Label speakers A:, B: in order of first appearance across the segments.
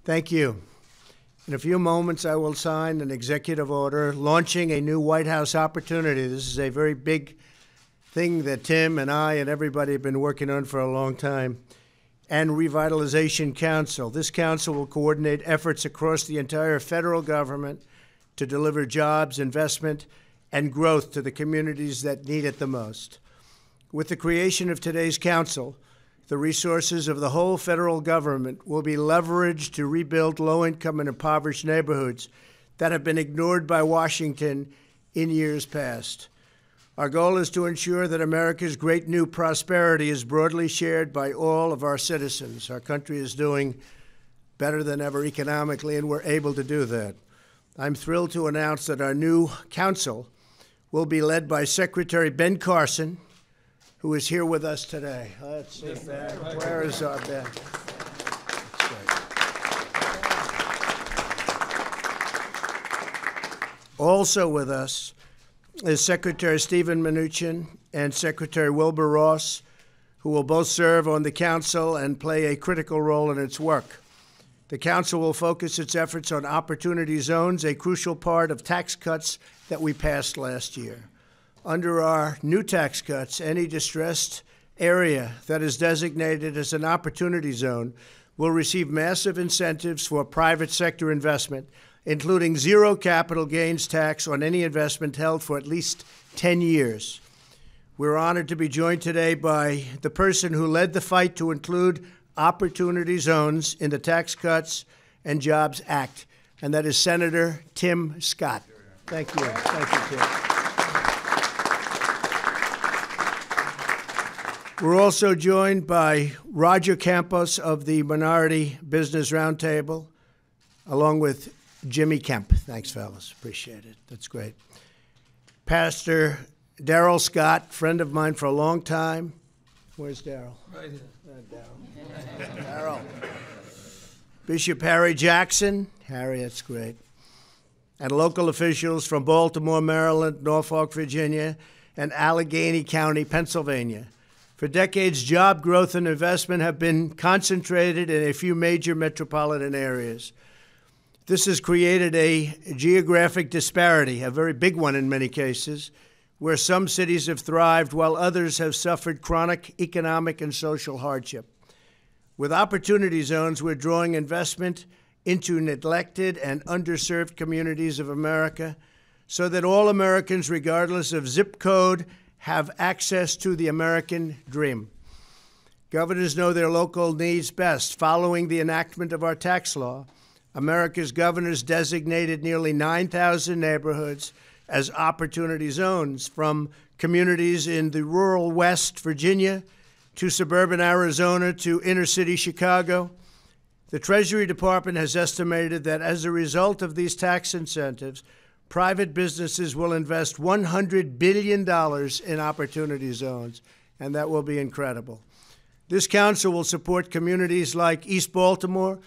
A: Thank you. In a few moments, I will sign an executive order launching a new White House opportunity. This is a very big thing that Tim and I and everybody have been working on for a long time. And Revitalization Council. This council will coordinate efforts across the entire federal government to deliver jobs, investment, and growth to the communities that need it the most. With the creation of today's council, the resources of the whole federal government will be leveraged to rebuild low-income and impoverished neighborhoods that have been ignored by Washington in years past. Our goal is to ensure that America's great new prosperity is broadly shared by all of our citizens. Our country is doing better than ever economically, and we're able to do that. I'm thrilled to announce that our new council will be led by Secretary Ben Carson, who is here with us today. Let's see, Ben. Where is our Ben? Also with us is Secretary Stephen Mnuchin and Secretary Wilbur Ross, who will both serve on the council and play a critical role in its work. The council will focus its efforts on opportunity zones, a crucial part of tax cuts that we passed last year. Under our new tax cuts, any distressed area that is designated as an opportunity zone will receive massive incentives for private sector investment, including zero capital gains tax on any investment held for at least 10 years. We're honored to be joined today by the person who led the fight to include opportunity zones in the Tax Cuts and Jobs Act, and that is Senator Tim Scott. Thank you. Thank you, Tim. We're also joined by Roger Campos of the Minority Business Roundtable, along with Jimmy Kemp. Thanks, fellas. Appreciate it. That's great. Pastor Darrell Scott, friend of mine for a long time. Where's Darrell? Right here. Darrell. Bishop Harry Jackson. Harry, that's great. And local officials from Baltimore, Maryland, Norfolk, Virginia, and Allegheny County, Pennsylvania. For decades, job growth and investment have been concentrated in a few major metropolitan areas. This has created a geographic disparity, a very big one in many cases, where some cities have thrived while others have suffered chronic economic and social hardship. With opportunity zones, we're drawing investment into neglected and underserved communities of America so that all Americans, regardless of zip code, have access to the American dream. Governors know their local needs best. Following the enactment of our tax law, America's governors designated nearly 9,000 neighborhoods as opportunity zones, from communities in the rural West Virginia to suburban Arizona to inner city Chicago. The Treasury Department has estimated that as a result of these tax incentives, private businesses will invest $100 billion in opportunity zones, and that will be incredible. This council will support communities like East Baltimore,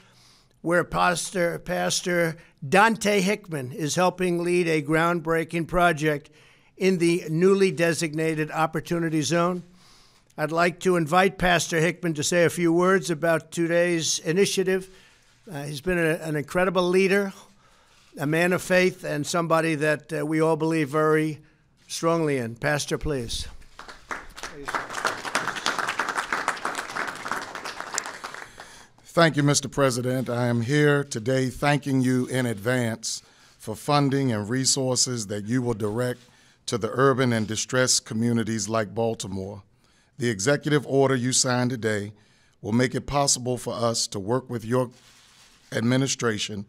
A: where Pastor Dante Hickman is helping lead a groundbreaking project in the newly designated Opportunity Zone. I'd like to invite Pastor Hickman to say a few words about today's initiative. He's been an incredible leader, a man of faith, and somebody that we all believe very strongly in. Pastor, please.
B: Thank you, Mr. President. I am here today thanking you in advance for funding and resources that you will direct to the urban and distressed communities like Baltimore. The executive order you signed today will make it possible for us to work with your administration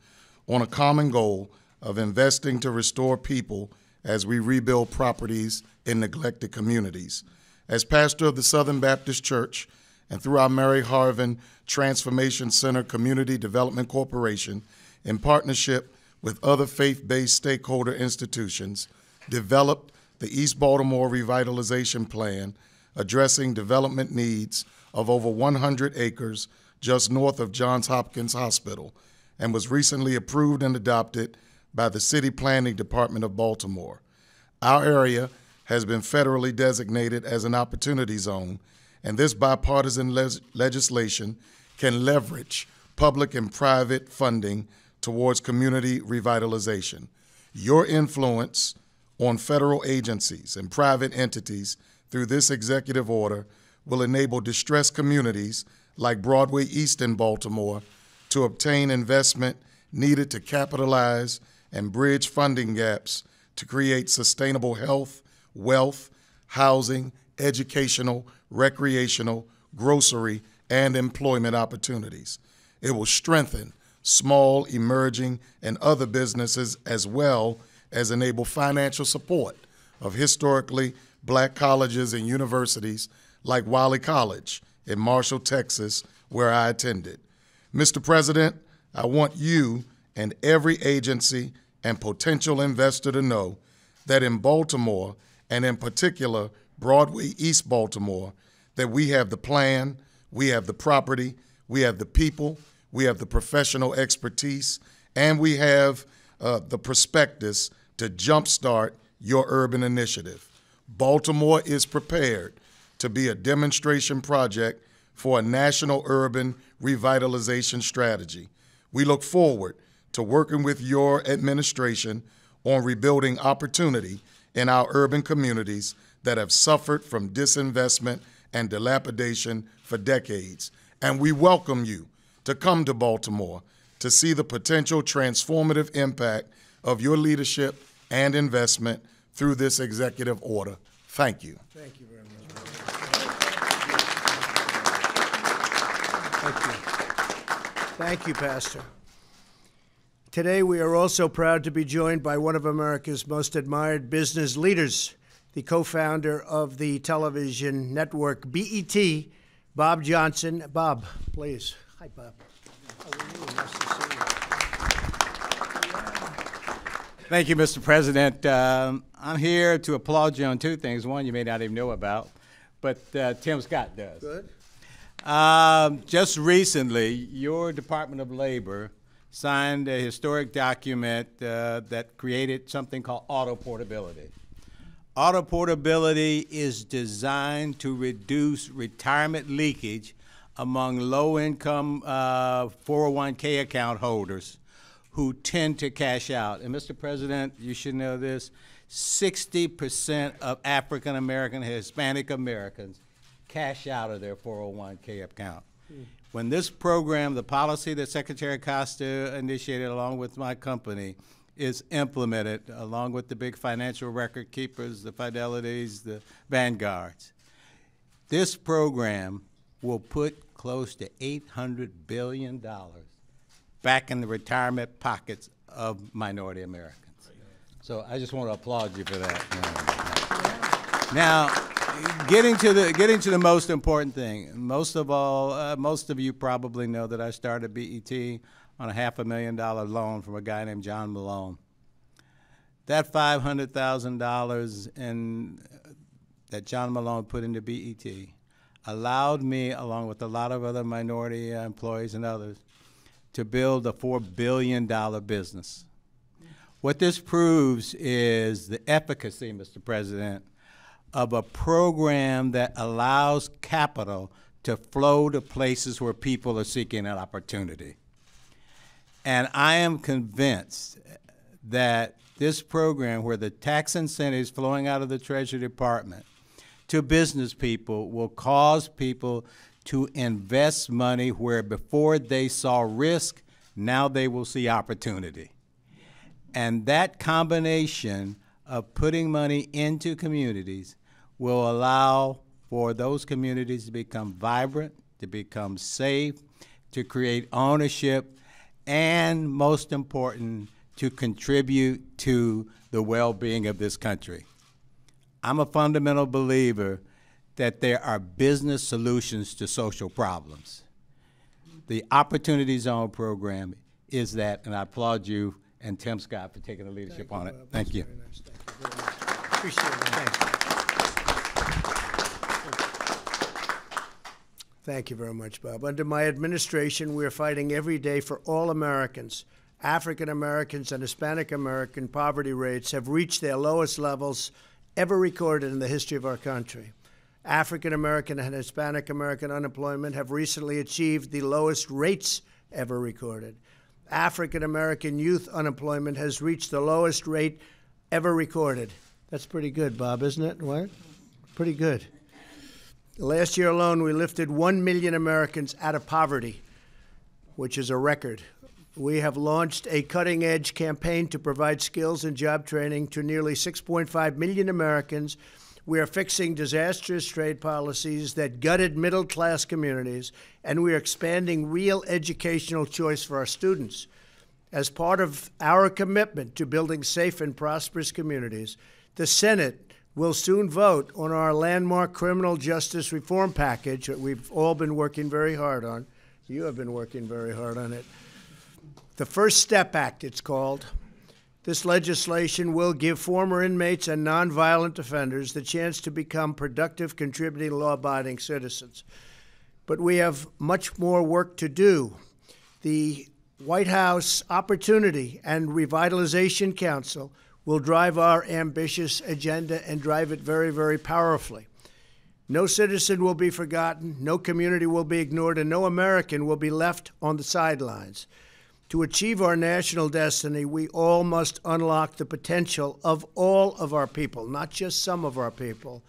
B: on a common goal of investing to restore people as we rebuild properties in neglected communities. As pastor of the Southern Baptist Church and through our Mary Harvin Transformation Center Community Development Corporation, in partnership with other faith-based stakeholder institutions, developed the East Baltimore Revitalization Plan, addressing development needs of over 100 acres just north of Johns Hopkins Hospital, and was recently approved and adopted by the City Planning Department of Baltimore. Our area has been federally designated as an opportunity zone, and this bipartisan legislation can leverage public and private funding towards community revitalization. Your influence on federal agencies and private entities through this executive order will enable distressed communities like Broadway East in Baltimore to obtain investment needed to capitalize and bridge funding gaps to create sustainable health, wealth, housing, educational, recreational, grocery, and employment opportunities. It will strengthen small, emerging, and other businesses, as well as enable financial support of historically black colleges and universities like Wiley College in Marshall, Texas, where I attended. Mr. President, I want you and every agency and potential investor to know that in Baltimore, and in particular Broadway East Baltimore, that we have the plan, we have the property, we have the people, we have the professional expertise, and we have the prospectus to jumpstart your urban initiative. Baltimore is prepared to be a demonstration project for a national urban revitalization strategy. We look forward to working with your administration on rebuilding opportunity in our urban communities that have suffered from disinvestment and dilapidation for decades. And we welcome you to come to Baltimore to see the potential transformative impact of your leadership and investment through this executive order. Thank you.
A: Thank you very much. Thank you. Thank you, Pastor. Today, we are also proud to be joined by one of America's most admired business leaders, the co-founder of the television network BET, Bob Johnson. Bob, please. Hi, Bob. How are you? Nice to see you.
C: Thank you, Mr. President. I'm here to applaud you on two things. One, you may not even know about, but Tim Scott does.
A: Good.
C: Just recently, your Department of Labor signed a historic document that created something called auto portability. Auto portability is designed to reduce retirement leakage among low-income 401k account holders who tend to cash out. And Mr. President, you should know this, 60% of African American and Hispanic Americans cash out of their 401k account. When this program, the policy that Secretary Costa initiated along with my company, is implemented along with the big financial record keepers, the Fidelities, the Vanguards, this program will put close to $800 billion back in the retirement pockets of minority Americans. So I just want to applaud you for that. Now, getting to the most important thing. Most of you probably know that I started BET on a $500,000 loan from a guy named John Malone. That $500,000 that John Malone put into BET allowed me, along with a lot of other minority employees and others, to build a $4 billion business. What this proves is the efficacy, Mr. President, of a program that allows capital to flow to places where people are seeking an opportunity. And I am convinced that this program, where the tax incentives flowing out of the Treasury Department to business people, will cause people to invest money where before they saw risk, now they will see opportunity. And that combination of putting money into communities will allow for those communities to become vibrant, to become safe, to create ownership, and most important, to contribute to the well-being of this country. I'm a fundamental believer that there are business solutions to social problems. The Opportunity Zone program is that, and I applaud you and Tim Scott for taking the leadership on it. Thank you.
A: Very nice. Thank you very much. Appreciate it. Thank you. Thank you very much, Bob. Under my administration, we are fighting every day for all Americans. African Americans and Hispanic American poverty rates have reached their lowest levels ever recorded in the history of our country. African American and Hispanic American unemployment have recently achieved the lowest rates ever recorded. African American youth unemployment has reached the lowest rate ever recorded. That's pretty good, Bob, isn't it? What? Pretty good. Last year alone, we lifted 1 million Americans out of poverty, which is a record. We have launched a cutting-edge campaign to provide skills and job training to nearly 6.5 million Americans. We are fixing disastrous trade policies that gutted middle-class communities, and we are expanding real educational choice for our students. As part of our commitment to building safe and prosperous communities, the Senate will soon vote on our landmark criminal justice reform package that we've all been working very hard on. You have been working very hard on it. The First Step Act, it's called. This legislation will give former inmates and nonviolent offenders the chance to become productive, contributing, law-abiding citizens. But we have much more work to do. The White House Opportunity and Revitalization Council will drive our ambitious agenda and drive it very, very powerfully. No citizen will be forgotten, no community will be ignored, and no American will be left on the sidelines. To achieve our national destiny, we all must unlock the potential of all of our people, not just some of our people.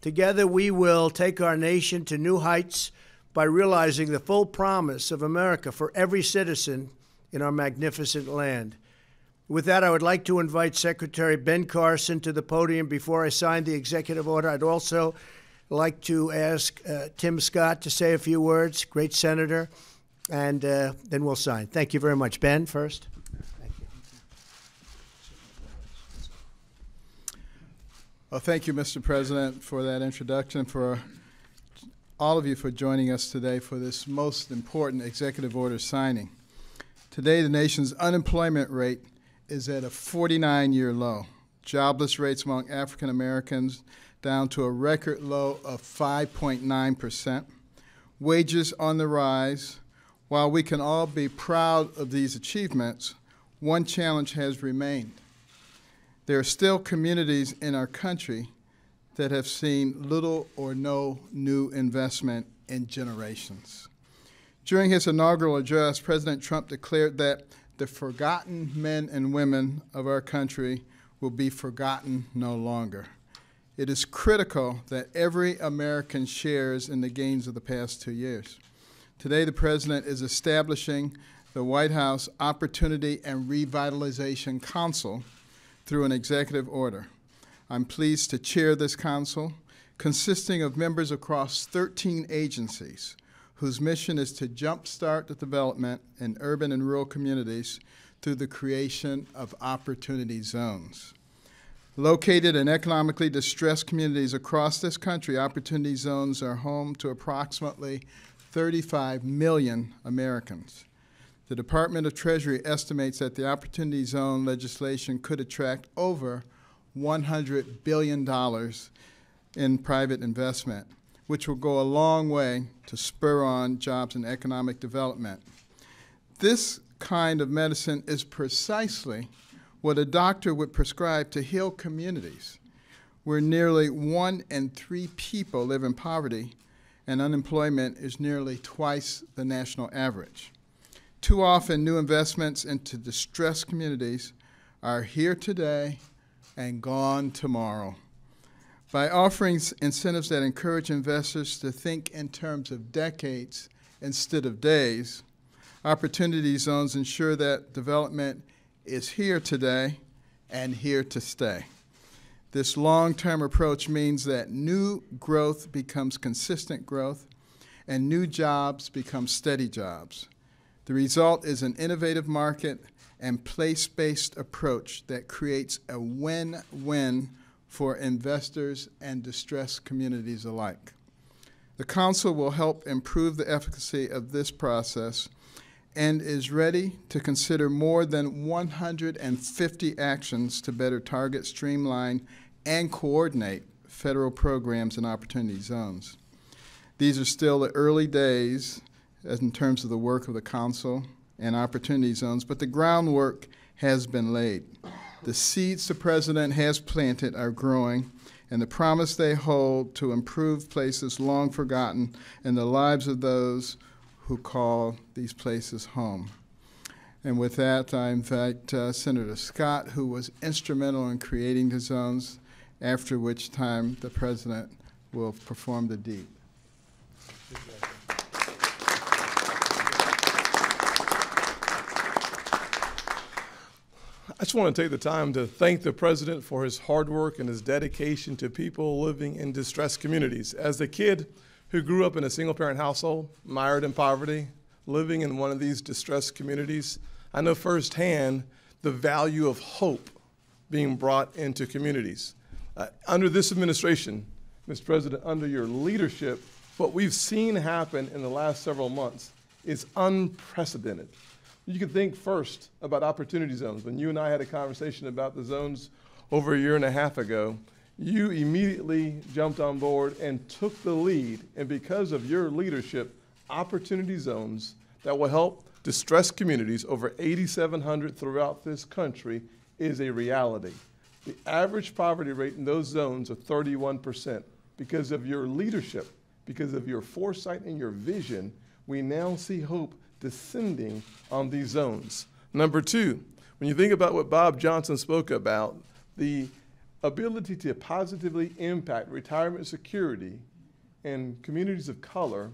A: Together, we will take our nation to new heights by realizing the full promise of America for every citizen in our magnificent land. With that, I would like to invite Secretary Ben Carson to the podium before I sign the executive order. I'd also like to ask Tim Scott to say a few words, great senator, and then we'll sign. Thank you very much. Ben, first. Thank you.
D: Well, thank you, Mr. President, for that introduction, for all of you for joining us today for this most important executive order signing. Today, the nation's unemployment rate is at a 49-year low. Jobless rates among African Americans down to a record low of 5.9%. Wages on the rise. While we can all be proud of these achievements, one challenge has remained. There are still communities in our country that have seen little or no new investment in generations. During his inaugural address, President Trump declared that the forgotten men and women of our country will be forgotten no longer. It is critical that every American shares in the gains of the past 2 years. Today, the President is establishing the White House Opportunity and Revitalization Council through an executive order. I'm pleased to chair this council, consisting of members across 13 agencies, whose mission is to jumpstart the development in urban and rural communities through the creation of opportunity zones. Located in economically distressed communities across this country, opportunity zones are home to approximately 35 million Americans. The Department of Treasury estimates that the Opportunity Zone legislation could attract over $100 billion in private investment, which will go a long way to spur on jobs and economic development. This kind of medicine is precisely what a doctor would prescribe to heal communities where nearly 1 in 3 people live in poverty and unemployment is nearly twice the national average. Too often, new investments into distressed communities are here today and gone tomorrow. By offering incentives that encourage investors to think in terms of decades instead of days, opportunity zones ensure that development is here today and here to stay. This long-term approach means that new growth becomes consistent growth and new jobs become steady jobs. The result is an innovative market and place-based approach that creates a win-win for investors and distressed communities alike. The Council will help improve the efficacy of this process and is ready to consider more than 150 actions to better target, streamline, and coordinate federal programs and opportunity zones. These are still the early days in terms of the work of the Council and opportunity zones, but the groundwork has been laid. The seeds the President has planted are growing, and the promise they hold to improve places long forgotten and the lives of those who call these places home. And with that, I invite Senator Scott, who was instrumental in creating the zones, after which time the President will perform the deed.
E: I just want to take the time to thank the President for his hard work and his dedication to people living in distressed communities. As a kid who grew up in a single-parent household, mired in poverty, living in one of these distressed communities, I know firsthand the value of hope being brought into communities. Under this administration, Mr. President, under your leadership, what we've seen happen in the last several months is unprecedented. You can think first about opportunity zones. When you and I had a conversation about the zones over a year and a half ago, you immediately jumped on board and took the lead. And because of your leadership, opportunity zones that will help distressed communities, over 8,700 throughout this country, is a reality. The average poverty rate in those zones is 31%. Because of your leadership, because of your foresight and your vision, we now see hope descending on these zones. Number two, when you think about what Bob Johnson spoke about, the ability to positively impact retirement security in communities of color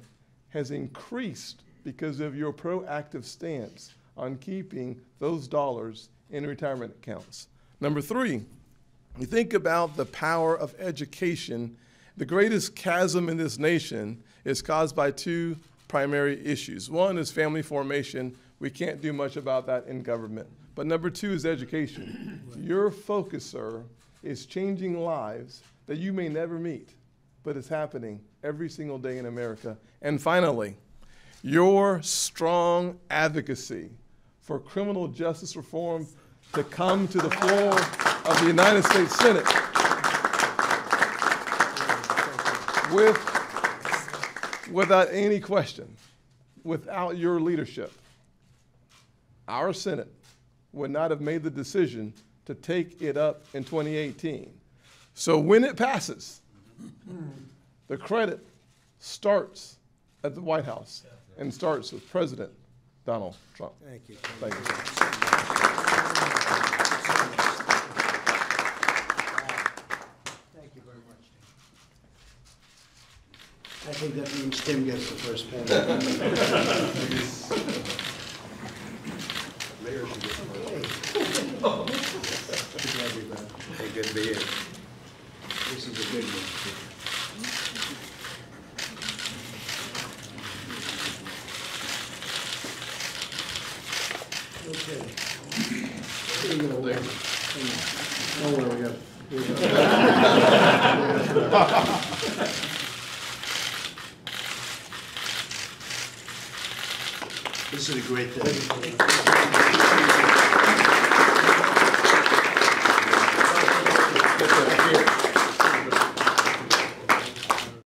E: has increased because of your proactive stance on keeping those dollars in retirement accounts. Number three, you think about the power of education. The greatest chasm in this nation is caused by two primary issues. One is family formation. We can't do much about that in government. But number two is education. Your focus, sir, is changing lives that you may never meet, but it's happening every single day in America. And finally, your strong advocacy for criminal justice reform to come to the floor of the United States Senate without any question, without your leadership, our Senate would not have made the decision to take it up in 2018. So when it passes, the credit starts at the White House and starts with President Donald Trump.
A: Thank you.
E: Thank you.
A: Thank you very much, Tim. I think that means Tim gets the first pen.
F: Mayor should get the
A: Hey,
F: good to be here.
A: this is a big one. Okay. Here you go, Larry. Oh, where we go. Here we go. This is a great day.